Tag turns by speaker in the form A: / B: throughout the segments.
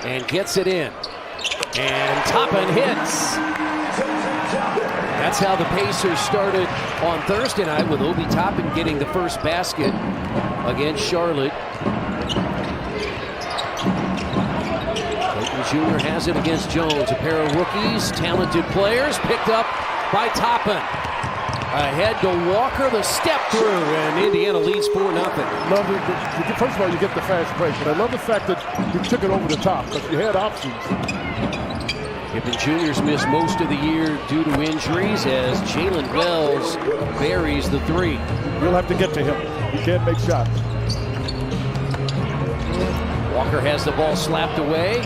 A: and gets it in. And Toppin hits. That's how the Pacers started on Thursday night, with Obi Toppin getting the first basket against Charlotte. Clayton Jr. has it against Jones. A pair of rookies, talented players, picked up by Toppin. Ahead to Walker, the step through, and Indiana leads 4-0.
B: Love it. First of all, you get the fast break, but I love the fact that you took it over the top because you had options.
A: Pippen Jr.'s missed most of the year due to injuries as Jalen Wells buries the three.
B: You'll have to get to him. You can't make shots.
A: Walker has the ball slapped away.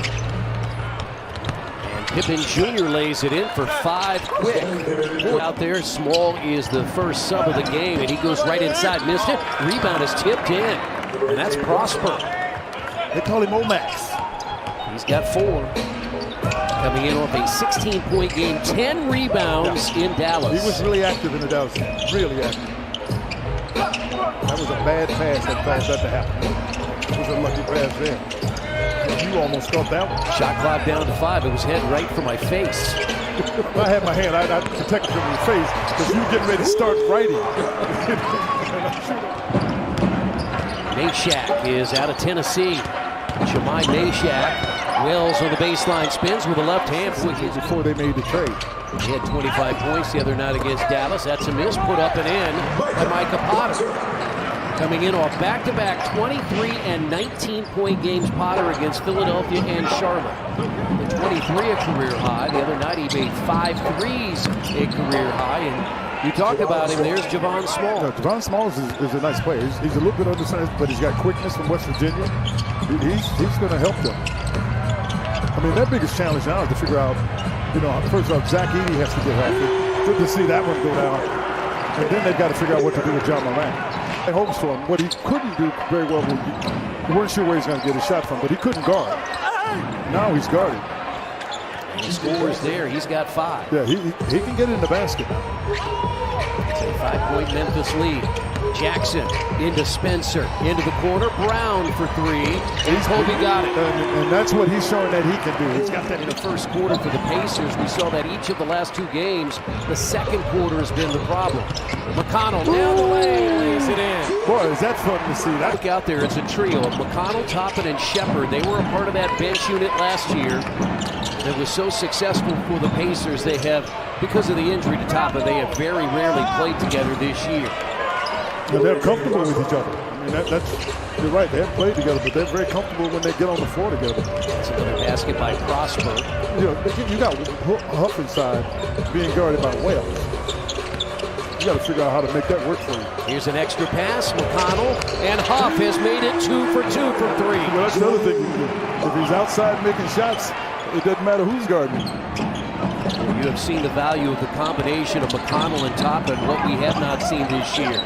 A: Pippen Jr. lays it in for 5 quick. Out there, Small is the first sub of the game, and he goes right inside. Missed it. Rebound is tipped in, and that's Prosper.
B: They call him Omax.
A: He's got 4. Coming in off a 16-point game, 10 rebounds in Dallas.
B: He was really active in the Dallas game. Really active. That was a bad pass that caused that to happen. It was a lucky pass there. You almost thought that one.
A: Shot clock down to 5. It was head right for my face.
B: If I had my hand, I'd protect it from your face because you were getting ready to start writing.
A: Meshack is out of Tennessee. Jemai Meshack. Wells on the baseline spins with a left hand.
B: Before they made the trade.
A: He had 25 points the other night against Dallas. That's a miss, put up and in by Micah Potter. Coming in off back-to-back 23 and 19-point games, Potter against Philadelphia and Charlotte. The 23 a career high. The other night he made 5 threes a career high. And you talked about him. There's Javon Small.
B: No, Javon Small is a nice player. He's a little bit undersized, but he's got quickness from West Virginia. He's going to help them. I mean, their biggest challenge now is to figure out, first off, Zach Edey has to get healthy. Good to see that one go down. And then they've got to figure out what to do with John Morant. Hopes for him. What he couldn't do very well, we weren't sure where he's going to get a shot from, but he couldn't guard. Now he's guarding.
A: He scores there. He's got 5.
B: Yeah, he can get it in the basket.
A: It's a 5-point Memphis lead. Jackson into Spencer, into the corner. Brown for 3. And Kobe got it.
B: And that's what he's showing that he can do. He's got that
A: in the first quarter for the Pacers. We saw that each of the last 2 games, the second quarter has been the problem. McConnell down the lane, lays it in.
B: Boy, is that fun to see.
A: Look out there, it's a trio of McConnell, Toppin, and Shepard. They were a part of that bench unit last year that was so successful for the Pacers. They have, because of the injury to Toppin, they have very rarely played together this year.
B: And they're comfortable with each other. I mean, you're right, they haven't played together, but they're very comfortable when they get on the floor together.
A: That's another basket by Prosper.
B: You got Huff inside being guarded by Wells. You got to figure out how to make that work for you.
A: Here's an extra pass, McConnell, and Huff has made it 2 for 2 from 3.
B: Well, that's the other thing you do. If he's outside making shots, it doesn't matter who's guarding him.
A: You have seen the value of the combination of McConnell and Toppin, what we have not seen this year.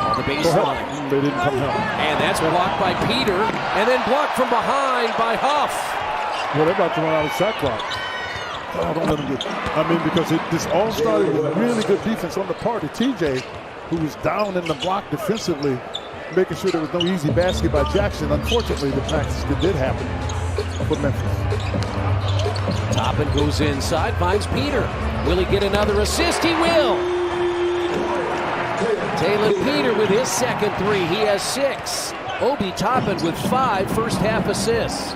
A: On the baseline.
B: They didn't come help.
A: And that's blocked by Peter, and then blocked from behind by Huff.
B: Well, they're about to run out of shot clock. Oh, don't let them get. I mean, because this all started with really good defense on the part of TJ, who was down in the block defensively, making sure there was no easy basket by Jackson. Unfortunately, the practice did happen for Memphis.
A: Toppin goes inside, finds Peter. Will he get another assist? He will. Taylor Peter with his second 3. He has 6. Obi Toppin with 5 first-half assists.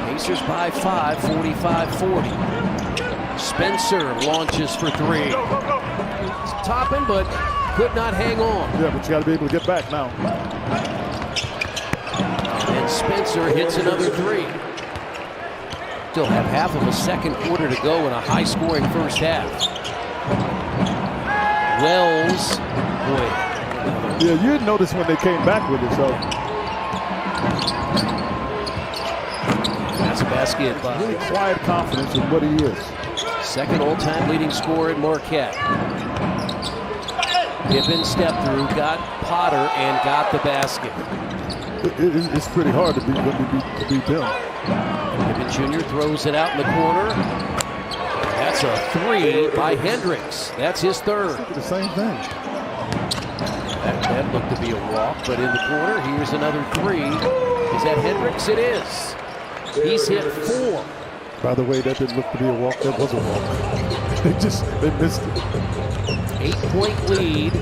A: Pacers by 5, 45-40. Spencer launches for 3. Toppin, but could not hang on.
B: Yeah, but you got to be able to get back now.
A: And Spencer hits another 3. Still have half of a second quarter to go in a high-scoring first half. Wells, boy.
B: Yeah, you'd notice when they came back with it, so.
A: That's a basket by.
B: Really quiet confidence in what he is.
A: Second all-time leading scorer at Marquette. Pippen stepped through, got Potter, and got the basket.
B: It's pretty hard to beat them.
A: Pippen Jr. throws it out in the corner. That's a 3 by Hendricks. That's his 3rd.
B: The same thing.
A: That looked to be a walk, but in the corner, here's another three. Is that Hendricks? It is. He's hit 4.
B: By the way, that didn't look to be a walk. That was a walk. They missed it.
A: 8-point lead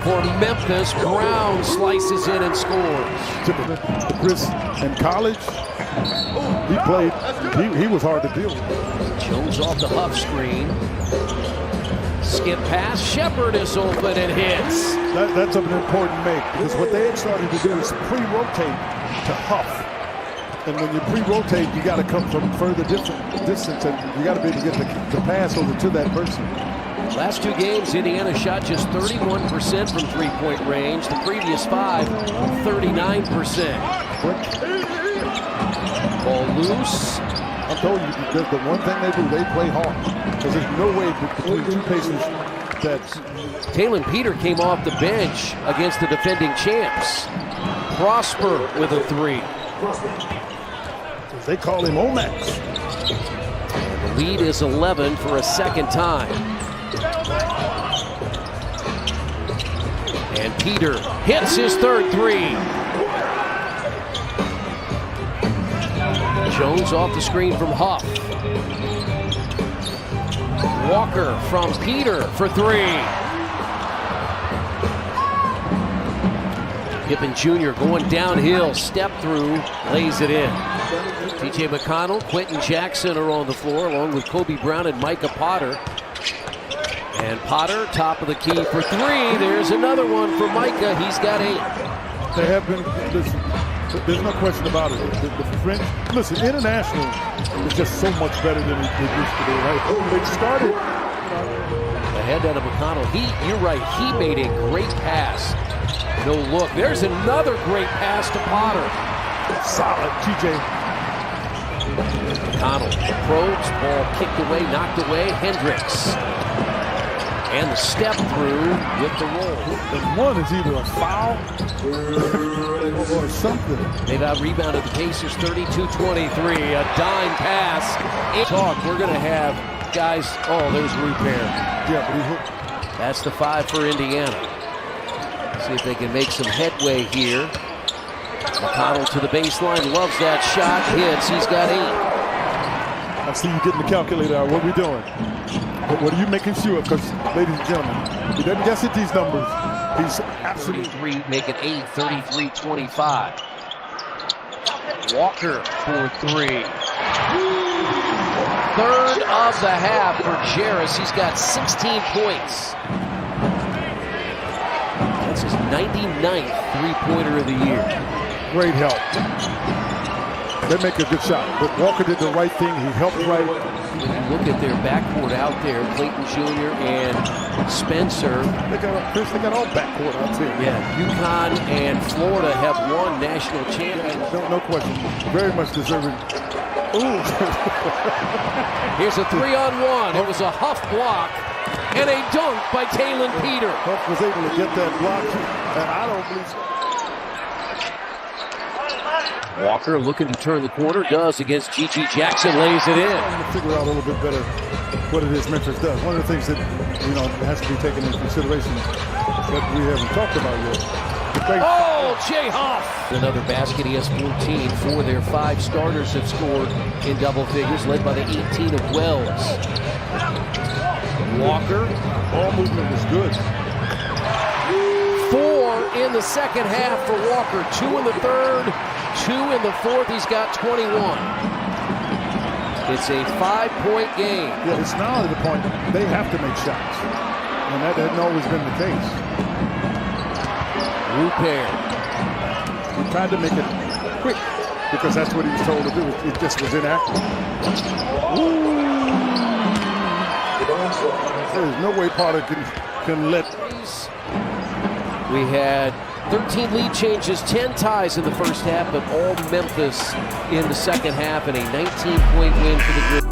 A: for Memphis. Brown slices in and scores.
B: The Chris in college, he played. He was hard to deal with.
A: Jones off the Huff screen. Skip pass. Shepard is open and hits.
B: That's an important make, because what they had started to do is pre-rotate to Huff. And when you pre-rotate, you got to come from further distance, and you got to be able to get the pass over to that person.
A: Last 2 games, Indiana shot just 31% from three-point range. The previous 5, 39%. Ball loose.
B: I told you, the one thing they do, they play hard. Because there's no way between 2 Pacers that...
A: Talon Peter came off the bench against the defending champs. Prosper with a 3.
B: They call him Omax.
A: The lead is 11 for a second time. And Peter hits his 3rd 3. Jones off the screen from Huff. Walker from Peter for 3. Gibbon Jr. going downhill, step through, lays it in. T.J. McConnell, Quentin Jackson are on the floor, along with Kobe Brown and Micah Potter. And Potter, top of the key for 3. There's another one for Micah. He's got 8.
B: They have been, listen, there's no question about it. The French, listen, international is just so much better than it used to be, right? They started.
A: Ahead out of McConnell. You're right, he made a great pass. No look. There's another great pass to Potter.
B: Solid, TJ.
A: McConnell probes, ball kicked away, knocked away. Hendricks. And the step through with the roll.
B: And one is either a foul or something.
A: They've out-rebounded the Pacers 32-23. A dime pass. Talk, we're going to have guys. Oh, there's Rupert.
B: Yeah, but he hooked.
A: That's the 5 for Indiana. See if they can make some headway here. McConnell to the baseline, loves that shot, hits, he's got 8.
B: I see you getting the calculator out. What are we doing? What are you making sure? Because, ladies and gentlemen, he doesn't guess at these numbers. He's absolutely...
A: 33, make it 8, 33-25. Walker for 3. 3rd of the half for Jarris. He's got 16 points. That's his 99th three-pointer of the year.
B: Great help. They make a good shot. But Walker did the right thing. He helped right.
A: When you look at their backcourt out there, Clayton Jr. and Spencer.
B: They got all backcourt out there.
A: Yeah, UConn and Florida have won national championships.
B: No question. Very much deserving. Ooh.
A: Here's a 3-on-1. It was a Huff block and a dunk by Talon Peter.
B: Huff was able to get that block, and I don't believe so.
A: Walker looking to turn the corner, does against G.G. Jackson, lays it in.
B: I'm to figure out a little bit better what it is Memphis does. One of the things that, has to be taken into consideration that we haven't talked about yet.
A: Oh, Jay Huff! Another basket. He has 14. 4 of their 5 starters have scored in double figures, led by the 18 of Wells. Walker.
B: Ball movement was good.
A: 4 in the second half for Walker. 2 in the 3rd. 2 in the 4th. He's got 21. It's a 5-point game.
B: Yeah, it's now to the point they have to make shots. And that hadn't always been the case.
A: Rupert.
B: He tried to make it quick because that's what he was told to do. It just was inaccurate. There's no way Potter can let.
A: We had 13 lead changes, 10 ties in the first half, but all Memphis in the second half, and a 19-point win for the Grizzlies.